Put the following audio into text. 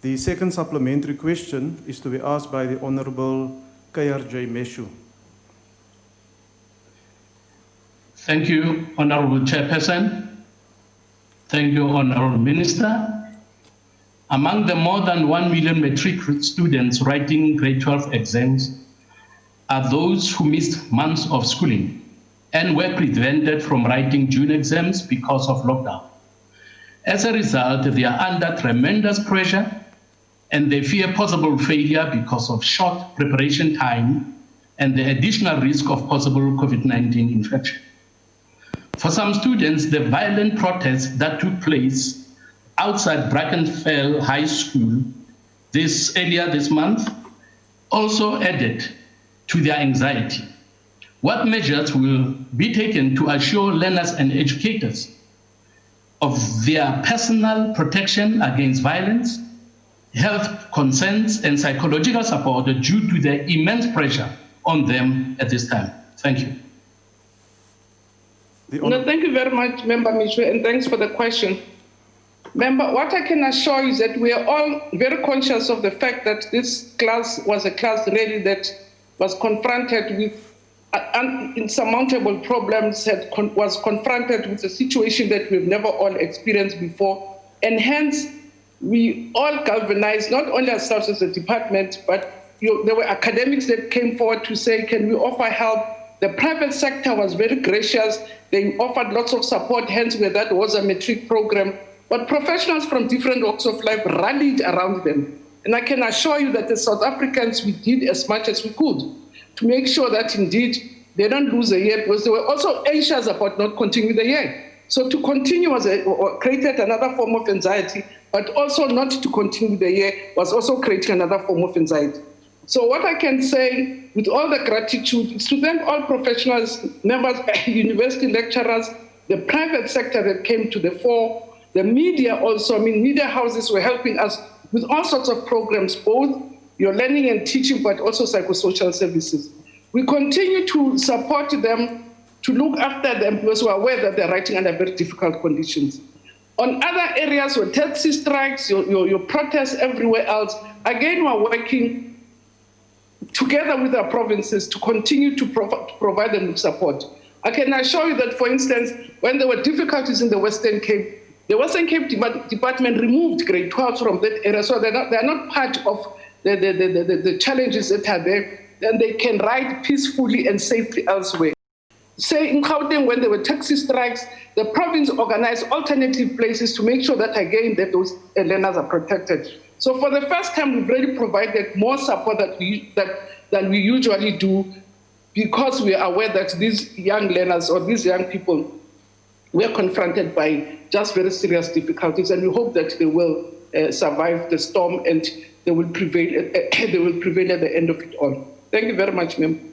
The second supplementary question is to be asked by the Honourable K.R.J. Meshoe. Thank you, Honourable Chairperson. Thank you, Honourable Minister. Among the more than 1 million matric students writing grade 12 exams are those who missed months of schooling and were prevented from writing June exams because of lockdown. As a result, they are under tremendous pressure and they fear possible failure because of short preparation time and the additional risk of possible COVID-19 infection. For some students, the violent protests that took place outside Brackenfell High School earlier this month also added to their anxiety. What measures will be taken to assure learners and educators of their personal protection against violence, health concerns, and psychological support due to the immense pressure on them at this time? Thank you. No, thank you very much, Member Meshoe, and thanks for the question. Member, what I can assure you is that we are all very conscious of the fact that this class was a class really that was confronted with insurmountable problems, was confronted with a situation that we've never all experienced before, and hence we all galvanized, not only ourselves as a department, but there were academics that came forward to say, can we offer help? The private sector was very gracious. They offered lots of support, hence where that was a matric program. But professionals from different walks of life rallied around them. And I can assure you that the South Africans, we did as much as we could to make sure that indeed they don't lose a year, because they were also anxious about not continuing the year. So to continue created another form of anxiety, but also not to continue the year was also creating another form of anxiety. So what I can say with all the gratitude is to thank all professionals, members, university lecturers, the private sector that came to the fore, the media also. I mean, media houses were helping us with all sorts of programs, both your learning and teaching, but also psychosocial services. We continue to support them, to look after them, because we're aware that they're writing under very difficult conditions. On other areas where taxi strikes, your protests everywhere else, again, we're working together with our provinces to continue to provide them with support. I can assure you that, for instance, when there were difficulties in the Western Cape, the Western Cape Department removed grade 12 from that area, so they're not part of the challenges that are there, and they can ride peacefully and safely elsewhere. Say in Gauteng, when there were taxi strikes, the province organized alternative places to make sure that, again, that those learners are protected. So for the first time, we've really provided more support than we usually do, because we are aware that these young learners or these young people were confronted by just very serious difficulties, and we hope that they will survive the storm and they will prevail at the end of it all. Thank you very much, ma'am.